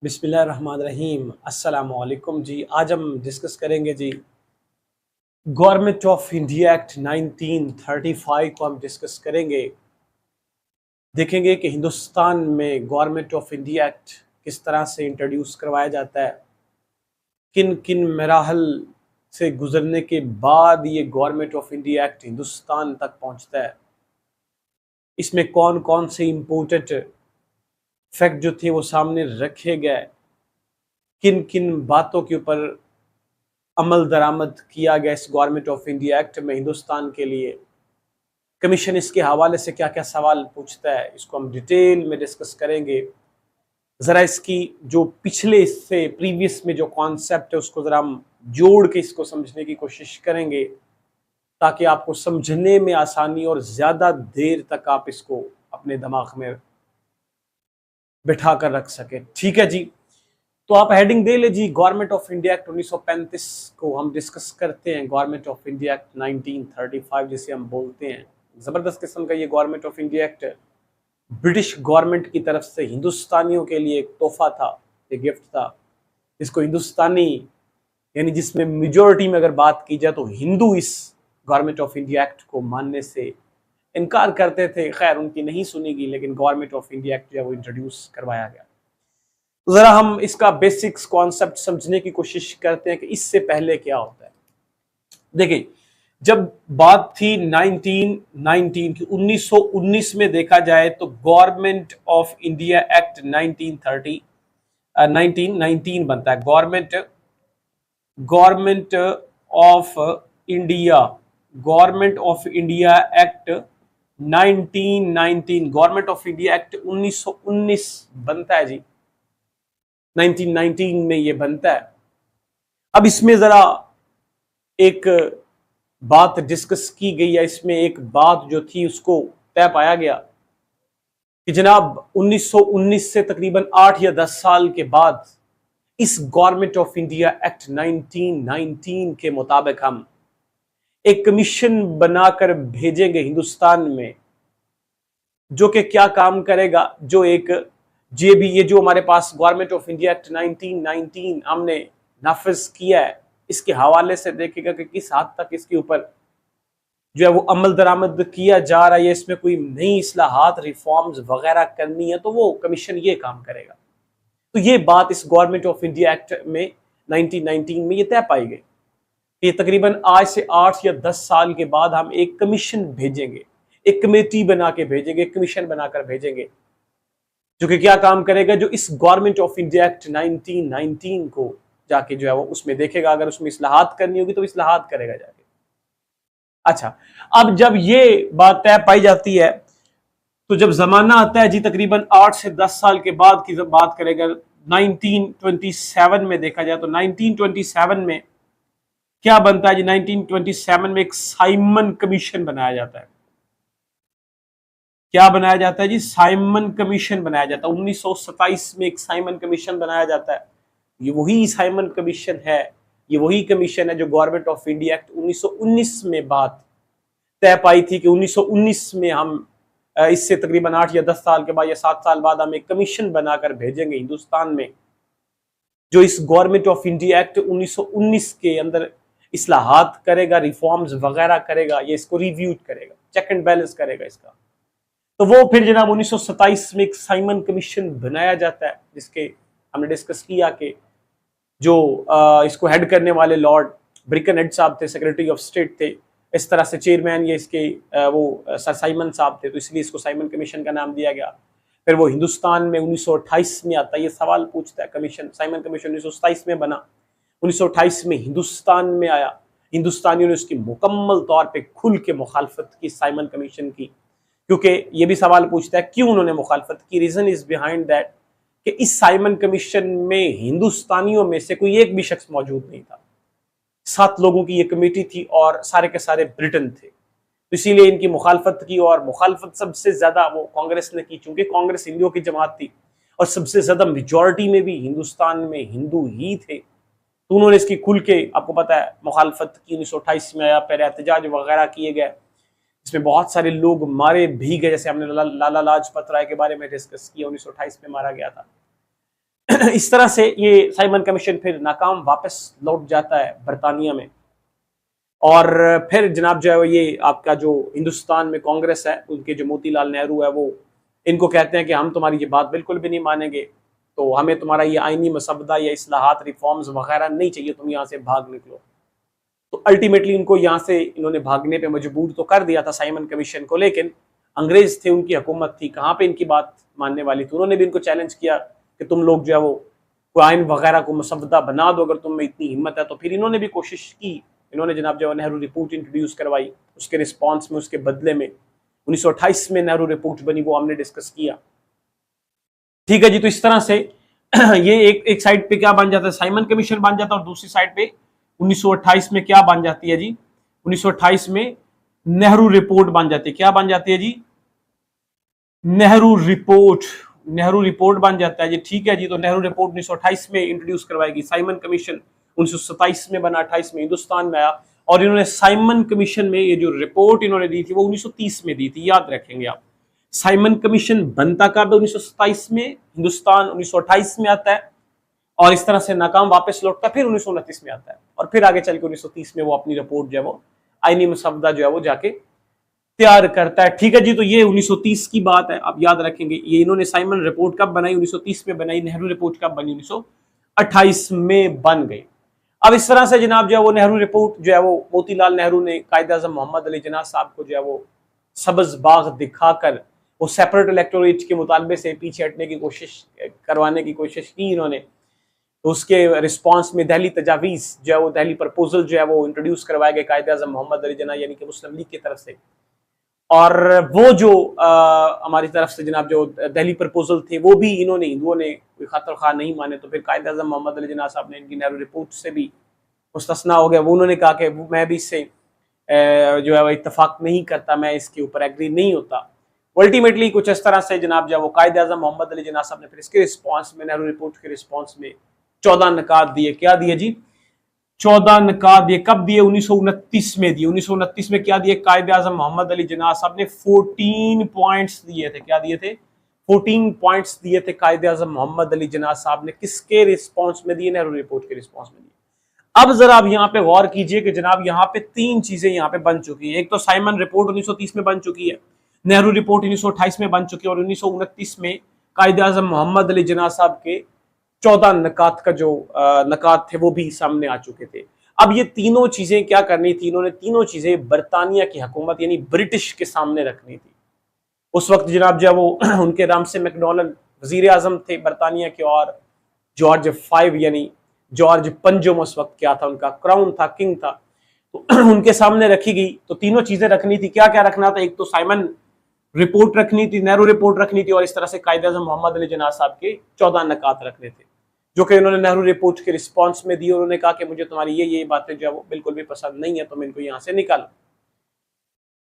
बिस्मिल्लाहिर्रहमानिर्रहीम अस्सलामु अलैकुम जी। आज हम डिस्कस करेंगे जी गवर्नमेंट ऑफ इंडिया एक्ट 1935 को हम डिस्कस करेंगे। देखेंगे कि हिंदुस्तान में गवर्नमेंट ऑफ इंडिया एक्ट किस तरह से इंट्रोड्यूस करवाया जाता है, किन किन मराहल से गुजरने के बाद ये government of India act Hindustan तक पहुंचता है, इसमें कौन कौन से इम्पोर्टेंट फैक्ट जो थे वो सामने रखे गए, किन किन बातों के ऊपर अमल दरामद किया गया इस गवर्नमेंट ऑफ इंडिया एक्ट में हिंदुस्तान के लिए, कमीशन इसके हवाले से क्या क्या सवाल पूछता है, इसको हम डिटेल में डिस्कस करेंगे। ज़रा इसकी जो पिछले से प्रीवियस में जो कॉन्सेप्ट है उसको ज़रा हम जोड़ के इसको समझने की कोशिश करेंगे ताकि आपको समझने में आसानी और ज़्यादा देर तक आप इसको अपने दिमाग में बिठा कर रख सके। ठीक है जी, तो आप हेडिंग दे ले जी, गवर्नमेंट ऑफ इंडिया एक्ट 1935 को हम डिस्कस करते हैं। गवर्नमेंट ऑफ इंडिया एक्ट 1935 जिसे हम बोलते हैं, ज़बरदस्त किस्म का ये government of India act British government की तरफ से हिंदुस्तानियों के लिए एक तोहफा था, एक गिफ्ट था, जिसको हिंदुस्तानी यानी जिसमें मेजॉरिटी में अगर बात की जाए तो हिंदू इस गवर्नमेंट ऑफ इंडिया एक्ट को मानने से इनकार करते थे। खैर उनकी नहीं सुनी गई, लेकिन गवर्नमेंट ऑफ इंडिया एक्ट जो है वो इंट्रोड्यूस करवाया गया। तो ज़रा हम इसका बेसिक्स कॉन्सेप्ट समझने की कोशिश करते हैं कि इससे पहले क्या होता है। देखिए, जब बात थी 1919 की, 1919 में देखा जाए तो गवर्नमेंट ऑफ इंडिया एक्ट 1930 1919 बनता है। Government of India government of India act 1919 government of India act 1919 बनता है जी। 1919 में ये बनता है। अब इसमें जरा एक बात डिस्कस की गई है, इसमें एक बात जो थी उसको तय पाया गया कि जनाब 1919 से तकरीबन 8 या 10 साल के बाद इस गवर्नमेंट ऑफ इंडिया एक्ट 1919 के मुताबिक हम एक कमीशन बनाकर भेजेंगे हिंदुस्तान में, जो कि क्या काम करेगा, जो एक ये जो हमारे पास गवर्नमेंट ऑफ इंडिया एक्ट 1919 हमने नाफिज किया है, इसके हवाले से देखेगा कि किस हद तक इसके ऊपर जो है वो अमल दरामद किया जा रहा है, इसमें कोई नई इस्लाहात रिफॉर्म्स वगैरह करनी है तो वो कमीशन ये काम करेगा। तो ये बात इस गवर्नमेंट ऑफ इंडिया एक्ट में 1919 में ये तय पाई गई। ये तकरीबन आज से 8 या 10 साल के बाद हम एक कमीशन भेजेंगे, एक कमेटी बना के भेजेंगे, एक कमीशन बनाकर भेजेंगे, जो कि क्या काम करेगा, जो इस गवर्नमेंट ऑफ इंडिया एक्ट 1919 को जाके जो है वो उसमें देखेगा, अगर उसमें इस्लाहात करनी होगी तो इस्लाहात करेगा जाके। अच्छा, अब जब ये बात तय पाई जाती है तो जब जमाना आता है जी तकरीबन 8 से 10 साल के बाद की जब बात करेगा 1927 में देखा जाए तो 1927 में क्या बनता है जी। 1927 में एक साइमन कमीशन बनाया जाता है। क्या बनाया जाता है जी? साइमन कमीशन बनाया जाता है। 1927 में एक साइमन कमीशन बनाया जाता है। ये वही साइमन कमीशन है, ये वही कमीशन है जो गवर्नमेंट ऑफ इंडिया एक्ट 1919 में बात तय पाई थी कि 1919 में हम इससे तकरीबन 8 या 10 साल के बाद या 7 साल बाद हम एक कमीशन बनाकर भेजेंगे हिंदुस्तान में, जो इस गवर्नमेंट ऑफ इंडिया एक्ट 1919 के अंदर इस्लाहात करेगा, रिफॉर्म्स वगैरह करेगा, ये इसको रिव्यू करेगा, चेक एंड बैलेंस करेगा इसका। तो वो फिर जनाब 1927 में एक साइमन कमीशन बनाया जाता है, जिसके हमने डिस्कस किया कि जो इसको हेड करने वाले लॉर्ड ब्रिकनहेड साहब थे, सेक्रेटरी ऑफ स्टेट थे। इस तरह से चेयरमैन ये इसके वो सर साइमन साहब थे, तो इसलिए इसको साइमन कमीशन का नाम दिया गया। फिर वो हिंदुस्तान में 1928 में आता है। ये सवाल पूछता है, कमीशन साइमन कमीशन 1927 में बना, 1928 में हिंदुस्तान में आया। हिंदुस्तानियों ने उसकी मुकम्मल तौर पे खुल के मुखालफत की साइमन कमीशन की, क्योंकि ये भी सवाल पूछता है क्यों उन्होंने मुखालफत की। रीजन इज बिहाइंड दैट कि इस साइमन कमीशन में हिंदुस्तानियों में से कोई एक भी शख्स मौजूद नहीं था। 7 लोगों की ये कमेटी थी और सारे के सारे ब्रिटेन थे, तो इसीलिए इनकी मुखालफत की। और मुखालफत सबसे ज्यादा वो कांग्रेस ने की, चूंकि कांग्रेस हिंदुओं की जमात थी और सबसे ज्यादा मेजॉरिटी में भी हिंदुस्तान में हिंदू ही थे, तो उन्होंने इसकी खुल के, आपको पता है, मुखालफत की। 1928 में आया, फिर एहतजाज वगैरह किए गए, इसमें बहुत सारे लोग मारे भी गए, जैसे हमने लाला लाजपत राय के बारे में डिस्कस किया, 1928 में मारा गया था। इस तरह से ये साइमन कमीशन फिर नाकाम वापस लौट जाता है बरतानिया में। और फिर जनाब जो है ये आपका जो हिंदुस्तान में कांग्रेस है, उनके जो मोतीलाल नेहरू है, वो इनको कहते हैं कि हम तुम्हारी ये बात बिल्कुल भी नहीं मानेंगे, तो हमें तुम्हारा ये आईनी मसवदा या इस्लाहात रिफॉर्म्स वगैरह नहीं चाहिए, तुम यहाँ से भाग निकलो। तो अल्टीमेटली इनको यहाँ से इन्होंने भागने पे मजबूर तो कर दिया था साइमन कमीशन को, लेकिन अंग्रेज थे, उनकी हुकूमत थी, कहाँ पे इनकी बात मानने वाली थी। उन्होंने भी इनको चैलेंज किया कि तुम लोग जो है वो आइन वगैरह को मसवदा बना दो, अगर तुम में इतनी हिम्मत है तो। फिर इन्होंने भी कोशिश की, इन्होंने जनाब जो नेहरू रिपोर्ट इंट्रोड्यूस करवाई, उसके रिस्पॉन्स में, उसके बदले में 1928 में नेहरू रिपोर्ट बनी, वो हमने डिस्कस किया। ठीक है जी। तो इस तरह से ये एक साइड पे क्या बन जाता है, साइमन कमीशन बन जाता है, और दूसरी साइड पे 1928 में क्या बन जाती है जी, 1928 में नेहरू रिपोर्ट बन जाती है। क्या बन जाती है जी, नेहरू रिपोर्ट, नेहरू रिपोर्ट बन जाता है जी। ठीक है जी। तो नेहरू रिपोर्ट 1928 में इंट्रोड्यूस करवाएगी। साइमन कमीशन 1927 में बना, 28 में हिंदुस्तान में आया। और इन्होंने साइमन कमीशन में ये जो रिपोर्ट इन्होंने दी थी वो 1930 में दी थी, याद रखेंगे आप। साइमन कमीशन बनता कब है, 1927 में, हिंदुस्तान 1928 में आता है, और इस तरह से नाकाम वापस लौटता, फिर 1929 में आता है, और फिर आगे चल के 1930 में वो अपनी रिपोर्ट जो है वो आईनी मसवदा जो है वो जाके तैयार करता है। ठीक है जी। तो ये 1930 की बात है, आप याद रखेंगे। ये इन्होंने साइमन रिपोर्ट कब बनाई, 1930 में बनाई। नेहरू रिपोर्ट कब बनी, 1928 में बन गई। अब इस तरह से जनाब जो है वो नेहरू रिपोर्ट जो है वो मोतीलाल नेहरू ने कायद-ए-आज़म मोहम्मद अली जिन्ना साहब को जो है वो सब्ज बाग दिखाकर वो सेपरेट इलेक्टोरेट के मुतालबे से पीछे हटने की कोशिश करवाने की कोशिश की इन्होंने। तो उसके रिस्पांस में दहली तजावीज़ जो है वो, दहली प्रपोजल जो है वो इंट्रोड्यूस करवाए गए कायद-ए-आज़म मोहम्मद अली जिन्ना यानी कि मुस्लिम लीग की तरफ से। और वो जो हमारी तरफ से जनाब जो दहली प्रपोजल थे वो भी इन्होंने, हिंदुओं ने कोई खातर खा नहीं माने, तो फिर कायद-ए-आज़म मोहम्मद अली जिन्ना साहब ने इनकी नेहरू रिपोर्ट से भी मुस्तस्ना हो गया। वो उन्होंने कहा कि मैं भी इससे जो है वो इत्तफाक नहीं करता, मैं इसके ऊपर एग्री नहीं होता। अल्टीमेटली कुछ इस तरह से जनाब जो वो कायद-ए-आज़म मोहम्मद अली जिन्ना साहब ने फिर इसके रिस्पॉन्स में, नेहरू रिपोर्ट के रिस्पॉन्स में 14 निकात दिए। क्या दिए जी, 14 निकात दिए। कब दिए, 1929 में दिए। 1929 में क्या दिए, कायद-ए-आज़म मोहम्मद अली जिन्ना साहब ने 14 पॉइंट्स दिए थे। क्या दिए थे, 14 पॉइंट्स दिए थे कायद-ए-आज़म मोहम्मद अली जिन्ना साहब ने। किसके रिस्पॉन्स में दिए, नेहरू रिपोर्ट के रिस्पॉन्स में दिए। अब जरा आप यहाँ पे गौर कीजिए कि जनाब यहाँ पे तीन चीजें यहाँ पे बन चुकी है। एक तो साइमन रिपोर्ट 1930 में बन चुकी है, नेहरू रिपोर्ट 1928 में बन चुकी है, और 1929 में कायद-ए-आज़म मोहम्मद अली जिन्ना साहब के 14 नकात का जो नकात थे वो भी सामने आ चुके थे। अब ये तीनों चीजें क्या करनी थी, इन्होंने तीनों चीजें बरतानिया की हुकूमत यानी ब्रिटिश के सामने रखनी थी। उस वक्त जनाब जो वो उनके रामसे मैकडोनल्ड वजीर आजम थे बरतानिया के, और जॉर्ज 5 यानी जॉर्ज पंजम उस वक्त क्या था, उनका क्राउन था, किंग था, तो उनके सामने रखी गई। तो तीनों चीजें रखनी थी। क्या क्या रखना था, एक तो साइमन रिपोर्ट रखनी थी, नेहरू रिपोर्ट रखनी थी, और इस तरह से कायद-ए-आज़म मोहम्मद अली जिन्ना साहब के 14 नकात रखने थे, जो कि उन्होंने नेहरू रिपोर्ट के रिस्पॉन्स में दी। उन्होंने कहा कि मुझे तुम्हारी ये बातें जो है वो बिल्कुल भी पसंद नहीं है, तुम इनको यहाँ से निकालो।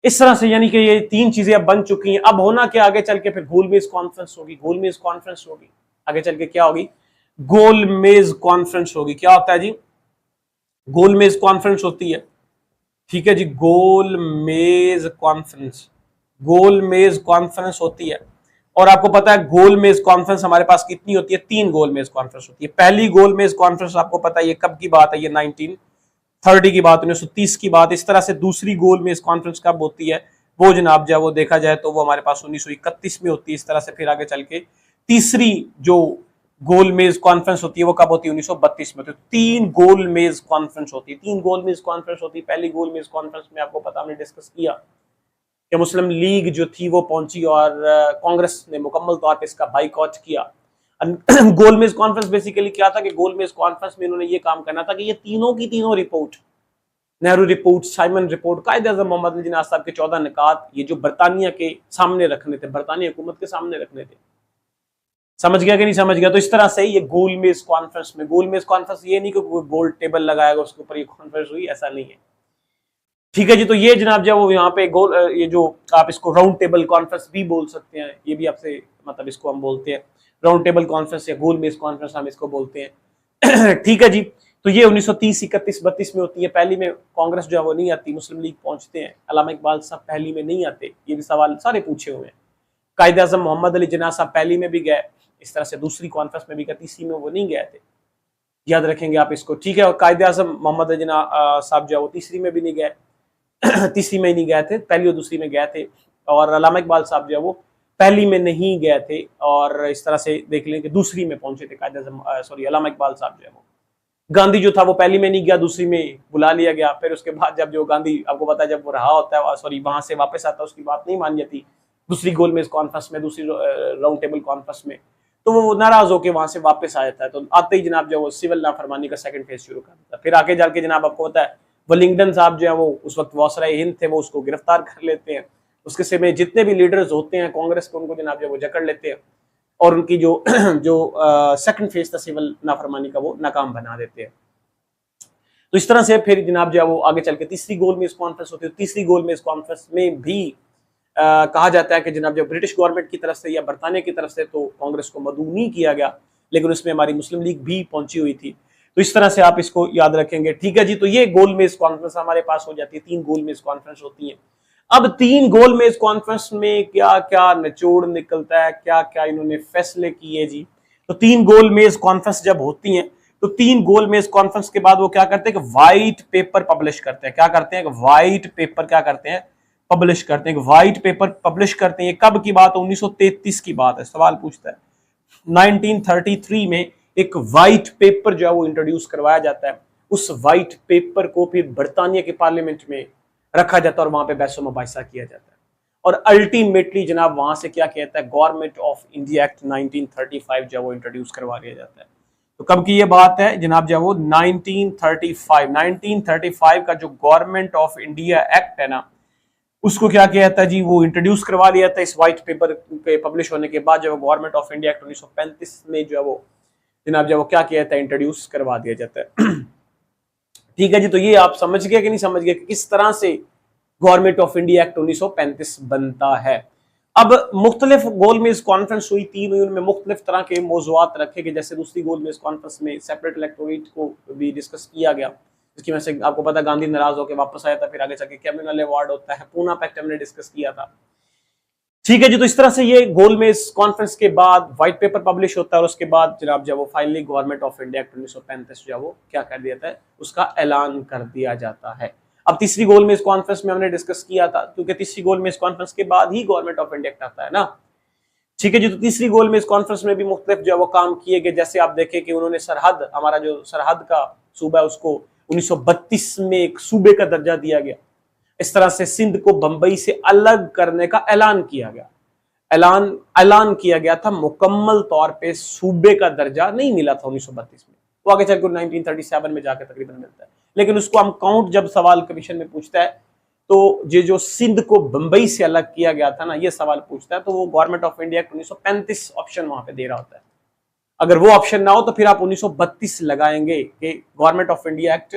इस तरह से यानी कि ये तीन चीजें अब बन चुकी हैं। अब होना क्या, आगे चल के फिर गोलमेज कॉन्फ्रेंस होगी। गोलमेज कॉन्फ्रेंस होगी, आगे चल के क्या होगी, गोलमेज कॉन्फ्रेंस होगी। क्या होता है जी, गोलमेज कॉन्फ्रेंस होती है। ठीक है जी, गोलमेज कॉन्फ्रेंस, गोलमेज कॉन्फ्रेंस होती है। और आपको पता है गोलमेज कॉन्फ्रेंस हमारे पास कितनी होती है, 3 गोलमेज कॉन्फ्रेंस होती है। पहली गोलमेज कॉन्फ्रेंस आपको पता है ये कब की बात है, ये 1930 की बात, 1930 की बात। इस तरह से दूसरी गोलमेज कॉन्फ्रेंस कब होती है, वो जनाब जो वो देखा जाए तो वो हमारे पास 1931 में होती है। इस तरह से फिर आगे चल के तीसरी जो गोलमेज कॉन्फ्रेंस होती है वो कब होती है, 1932 में होती है। 3 गोलमेज कॉन्फ्रेंस होती है, 3 गोलमेज कॉन्फ्रेंस होती है। पहली गोलमेज कॉन्फ्रेंस में आपको पता, हमने डिस्कस किया कि मुस्लिम लीग जो थी वो पहुंची और कांग्रेस ने मुकम्मल तौर पे इसका बाइकआउट किया। गोलमेज कॉन्फ्रेंस बेसिकली क्या था कि गोलमेज कॉन्फ्रेंस में इन्होंने ये काम करना था कि ये तीनों की तीनों report, Nehru report, Simon report, Quaid-e-Azam Mohammad Ali Jinnah sahab के 14 निकात, ये जो बरतानिया के सामने रखने थे, बरतानिया हुकूमत के सामने रखने थे। समझ गया कि नहीं समझ गया। तो इस तरह से ये गोलमेज कॉन्फ्रेंस में, गोलमेज कॉन्फ्रेंस ये नहीं कि कोई गोल टेबल लगाएगा उसके ऊपर ये कॉन्फ्रेंस हुई, ऐसा नहीं है। ठीक है जी। तो ये जनाब जो वो यहाँ पे गोल, ये जो आप इसको राउंड टेबल कॉन्फ्रेंस भी बोल सकते हैं, ये भी आपसे मतलब इसको हम बोलते हैं राउंड टेबल कॉन्फ्रेंस या गोलमेज कॉन्फ्रेंस हम इसको बोलते हैं। ठीक है जी। तो ये 1930, 31, 32 में होती है। पहली में कांग्रेस जो है वो नहीं आती, मुस्लिम लीग पहुंचते हैं। अल्लामा इकबाल साहब पहली में नहीं आते, ये भी सवाल सारे पूछे हुए हैं। कायद-ए-आज़म मोहम्मद अली जिन्ना साहब पहली में भी गए, इस तरह से दूसरी कॉन्फ्रेंस में भी गए, तीसरी में वो नहीं गए थे, याद रखेंगे आप इसको, ठीक है। और कायदे आजम मोहम्मद अली जिन्ना साहब जो है वो तीसरी में भी नहीं गए तीसरी में ही नहीं गए थे, पहली और दूसरी में गए थे। और अल्लामा इकबाल साहब जो है वो पहली में नहीं गए थे, और इस तरह से देख लें कि दूसरी में पहुंचे थे कायदे आजम सॉरी अल्लामा इकबाल साहब जो है वो। गांधी जो था वो पहली में नहीं गया, दूसरी में बुला लिया गया। फिर उसके बाद जब जो गांधी, आपको पता है जब वो रहा होता है सॉरी वहां से वापस आता है, उसकी बात नहीं मानी जाती दूसरी गोलमेज कॉन्फ्रेंस में, दूसरी राउंड टेबल कॉन्फ्रेंस में, तो वो नाराज होकर वहां से वापस आ जाता है। तो आते ही जनाब जो वो सिविल नाफरमानी का सेकंड फेज शुरू कर देता है। फिर आगे जाके जनाब आपको पता है वेलिंगटन साहब जो है वो उस वक्त वासराए हिंद थे, वो उसको गिरफ्तार कर लेते हैं। उसके समय जितने भी लीडर्स होते हैं कांग्रेस के, उनको जनाब जो वो जकड़ लेते हैं और उनकी जो सेकंड फेज था सिविल नाफरमानी का, वो नाकाम बना देते हैं। तो इस तरह से फिर जनाब जो है वो आगे चल के तीसरी गोलमेज कॉन्फ्रेंस होती है। तीसरी गोलमेज कॉन्फ्रेंस में भी कहा जाता है कि जनाब जो ब्रिटिश गवर्नमेंट की तरफ से या बरतानिया की तरफ से तो कांग्रेस को मदऊ नहीं किया गया, लेकिन उसमें हमारी मुस्लिम लीग भी पहुंची हुई थी। तो इस तरह से आप इसको याद रखेंगे, ठीक है जी। तो ये गोलमेज कॉन्फ्रेंस हमारे पास हो जाती है, 3 गोलमेज कॉन्फ्रेंस होती है। अब 3 गोलमेज कॉन्फ्रेंस में क्या क्या निचोड़ निकलता है, क्या क्या इन्होंने फैसले किए जी। तो 3 गोलमेज कॉन्फ्रेंस जब होती हैं तो 3 गोलमेज कॉन्फ्रेंस के बाद वो क्या करते हैं कि व्हाइट पेपर पब्लिश करते हैं। क्या करते हैं कि व्हाइट पेपर क्या करते हैं, पब्लिश करते हैं, व्हाइट पेपर पब्लिश करते हैं। ये कब की बात है, 1933 की बात है। सवाल पूछता है 1933 में एक व्हाइट पेपर जो है वो इंट्रोड्यूस करवाया जाता है। उस व्हाइट पेपर को फिर बरतानिया के पार्लियामेंट में रखा जाता है और वहां पे बहस मुबाहिसा किया जाता है। और अल्टीमेटली जनाब वहां से क्या कहता है, गवर्नमेंट ऑफ इंडिया एक्ट 1935 जो वो इंट्रोड्यूस करवा दिया जाता है। तो कब की ये बात है जनाब, जो वो 1935 का जो गवर्नमेंट ऑफ इंडिया एक्ट है ना, उसको क्या किया था जी, वो इंट्रोड्यूस करवा लिया था। इस व्हाइट पेपर के पब्लिश होने के बाद जो गवर्नमेंट ऑफ इंडिया एक्ट 1935 में जो है वो जनाब जो वो क्या किया था, इंट्रोड्यूस करवा दिया जाता है। ठीक है जी। तो ये आप समझ गए कि नहीं समझ गए कि किस तरह से गवर्नमेंट ऑफ इंडिया एक्ट 1935 बनता है। अब मुख्तलिफ गोलमेज कॉन्फ्रेंस हुई, 3 हुई, उनमें मुख्तलिफ तरह के मौज़ूआत रखे गए। जैसे दूसरी गोलमेज कॉन्फ्रेंस में सेपरेट इलेक्टोरेट को भी डिस्कस किया गया, जिसकी वजह से आपको पता गांधी नाराज होकर वापस आया था। फिर आगे चल के कम्युनल अवार्ड होता है, पूना पैक्ट हमने डिस्कस किया था। ठीक है जी। तो इस तरह से ये गोलमेज कॉन्फ्रेंस के बाद व्हाइट पेपर पब्लिश होता है और उसके बाद जनाब जब वो finally government of India act 1935 जो वो क्या कर दिया था, उसका ऐलान कर दिया जाता है। अब तीसरी गोलमेज कॉन्फ्रेंस में हमने डिस्कस किया था, क्योंकि तीसरी गोलमेज कॉन्फ्रेंस के बाद ही गवर्नमेंट ऑफ इंडिया एक्ट आता है ना। ठीक है जी। तो तीसरी गोलमेज कॉन्फ्रेंस में भी मुख्तलिफ जो वो काम किए गए। जैसे आप देखें कि उन्होंने सरहद, हमारा जो सरहद का सूबा है, उसको 1932 में एक सूबे का दर्जा दिया गया। इस तरह से सिंध को बंबई से अलग करने का ऐलान किया गया। ऐलान किया गया था, मुकम्मल तौर पे सूबे का दर्जा नहीं मिला था 1932 में, वो आगे चलकर 1937 में जाकर तकरीबन मिलता है। लेकिन उसको हम काउंट जब सवाल कमीशन में पूछता है तो ये जो सिंध को बंबई से अलग किया गया था ना, ये सवाल पूछता है, तो वो government of India act 1935 option वहां पे दे रहा होता है। अगर वो ऑप्शन ना हो तो फिर आप 1932 लगाएंगे कि गवर्नमेंट ऑफ इंडिया एक्ट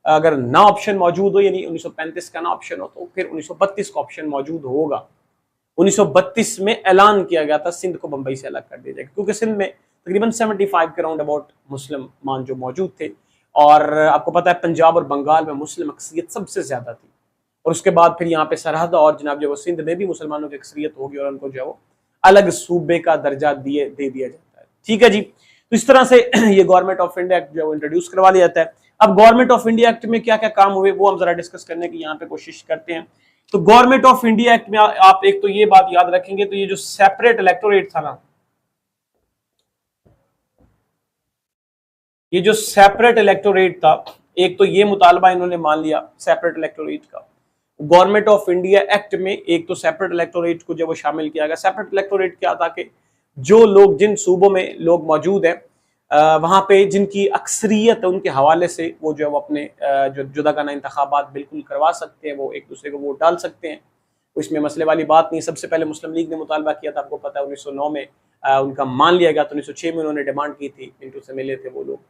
अगर ना ऑप्शन मौजूद हो, यानी 1935 का ना ऑप्शन हो, तो फिर 1932 का ऑप्शन मौजूद होगा। 1932 में ऐलान किया गया था सिंध को बंबई से अलग कर दिया जाएगा, क्योंकि सिंध में तकरीबन 75 के राउंड अबाउट मुसलमान जो मौजूद थे, और आपको पता है पंजाब और बंगाल में मुस्लिम अक्सरियत सबसे ज्यादा थी। और उसके बाद फिर यहाँ पे सरहद और जनाब जो सिंध में भी मुसलमानों की अक्सरियत होगी और उनको जो अलग सूबे का दर्जा दे दिया जाता है। ठीक है जी। तो इस तरह से ये गवर्नमेंट ऑफ इंडिया एक्ट जो इंट्रोड्यूस करवा लिया जाता है। अब गवर्नमेंट ऑफ इंडिया एक्ट में क्या क्या काम हुए वो हम जरा डिस्कस करने की यहाँ पे कोशिश करते हैं। तो गवर्नमेंट ऑफ इंडिया एक्ट में आप एक तो ये बात याद रखेंगे, तो ये जो सेपरेट इलेक्टोरेट था ना, ये जो सेपरेट इलेक्टोरेट था, एक तो ये मुतालबा इन्होंने मान लिया सेपरेट इलेक्टोरेट का गवर्नमेंट ऑफ इंडिया एक्ट में। एक तो सेपरेट इलेक्टोरेट को जब वो शामिल किया गया। सेपरेट इलेक्टोरेट क्या था कि जो लोग, जिन सूबों में लोग मौजूद हैं, वहां पे जिनकी अक्सरियत है, उनके हवाले से वो जो अपने जो जुदागाना इंतखाबात बिल्कुल करवा सकते हैं, वो एक दूसरे को वोट डाल सकते हैं। इसमें मसले वाली बात नहीं। सबसे पहले मुस्लिम लीग ने मुतालबा किया था, आपको पता है 1909 में उनका मान लिया गया। तो 1906 में उन्होंने डिमांड की थी, मिंटू से मिले थे वो लोग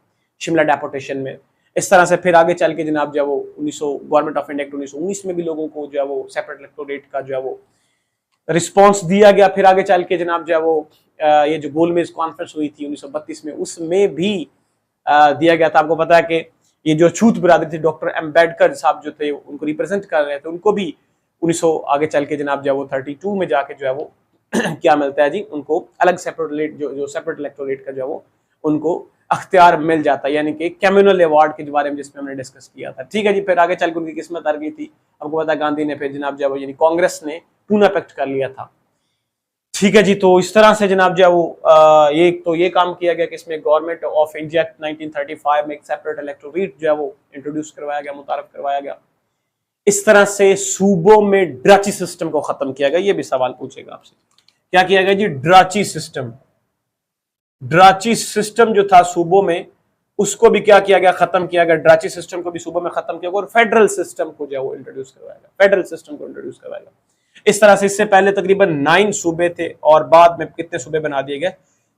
शिमला डेपोटेशन में। इस तरह से फिर आगे चल के जनाब जो वो गवर्नमेंट ऑफ इंडिया एक्ट 1919 में भी लोगों को जो है वो सेपरेट इलेक्टोरेट का जो है वो रिस्पॉन्स दिया गया। फिर आगे चल के जनाब जो है वो ये जो गोलमेज कॉन्फ्रेंस हुई थी 1932 में, उसमें भी दिया गया था। आपको पता है कि ये जो छूत बिरादरी थी, डॉक्टर अम्बेडकर साहब जो थे उनको रिप्रेजेंट कर रहे थे, उनको भी 1900 आगे चल के जनाब जो है वो 32 में जाके जो है वो क्या मिलता है जी, उनको अलग सेपरेट जो सेपरेट इलेक्टोरेट का जो वो उनको अख्तियार मिल जाता है, यानी कि कम्युनल अवार्ड के बारे में जिसमें हमने डिस्कस किया था। ठीक है जी, फिर आगे चल के उनकी किस्मत हार गई थी। आपको पता है गांधी ने फिर जनाब जो यानी कांग्रेस ने पूना पैक्ट कर लिया था। ठीक है जी, तो इस तरह से जनाब जो वो ये काम किया गया कि इसमें गवर्नमेंट ऑफ इंडिया एक्ट 1935 में एक सेपरेट इलेक्टोरेट जो है वो इंट्रोड्यूस करवाया गया, मुतारफ करवाया गया। इस तरह से सूबों में ड्राची सिस्टम को खत्म किया गया। ये भी सवाल पूछेगा आपसे, क्या किया गया जी, ड्राची सिस्टम। ड्राची सिस्टम जो था सूबों में, उसको भी क्या किया गया, खत्म किया गया। ड्राची सिस्टम को भी सूबों में खत्म किया गया और फेडरल सिस्टम को जो है वो इंट्रोड्यूस करवाया गया, फेडरल सिस्टम को इंट्रोड्यूस करवाया गया। इस तरह से इससे पहले तकरीबन 9 सूबे थे और बाद में कितने सूबे बना दिए गए,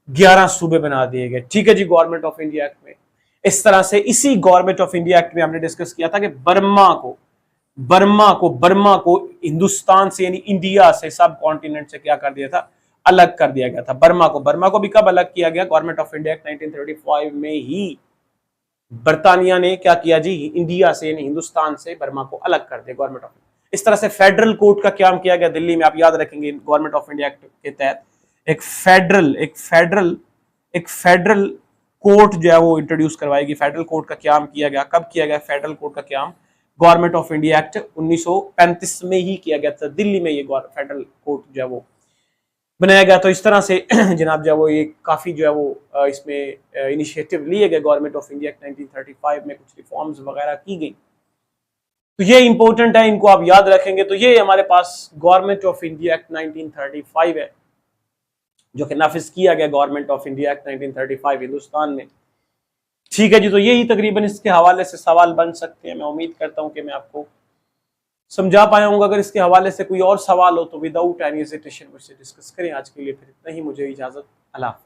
11 सूबे बना दिए गए। ठीक है जी, गवर्नमेंट ऑफ इंडिया एक्ट में इस तरह से, इसी गवर्नमेंट ऑफ इंडिया एक्ट में हमने डिस्कस किया था कि बर्मा को हिंदुस्तान से यानी इंडिया से, सब कॉन्टिनेंट से क्या कर दिया था, अलग कर दिया गया था। बर्मा को भी कब अलग किया गया, गवर्नमेंट ऑफ इंडिया एक्ट 1935 में ही बर्तानिया ने क्या किया जी, इंडिया से यानी हिंदुस्तान से बर्मा को अलग कर दिया, गवर्नमेंट ऑफ। इस तरह से फेडरल कोर्ट का क्या किया गया दिल्ली में, आप याद रखेंगे गवर्नमेंट ऑफ इंडिया एक्ट के तहत एक फेडरल कोर्ट जो है वो इंट्रोड्यूस करवाएगी। फेडरल कोर्ट का क्या किया गया, कब किया गया फेडरल कोर्ट का क्या, गवर्नमेंट ऑफ इंडिया एक्ट 1935 में ही किया गया था, दिल्ली में ये फेडरल कोर्ट जो है वो बनाया गया। तो इस तरह से जनाब जो है वो ये काफी जो है वो इसमें इनिशिएटिव लिए गए गवर्नमेंट ऑफ इंडिया एक्ट 1935 में, कुछ रिफॉर्म्स वगैरह की गई। तो ये इंपॉर्टेंट है, इनको आप याद रखेंगे। तो ये हमारे पास गवर्नमेंट ऑफ इंडिया एक्ट 1935 है जो कि नाफिज किया गया, government of India act 1935 Hindustan में। ठीक है जी, तो यही तकरीबन इसके हवाले से सवाल बन सकते हैं। मैं उम्मीद करता हूं कि मैं आपको समझा पाया हूँ। अगर इसके हवाले से कोई और सवाल हो तो विदाउट एनी हेजिटेशन मुझसे डिस्कस करें। आज के लिए फिर इतना ही, मुझे इजाजत, अल्लाह हाफ़िज़।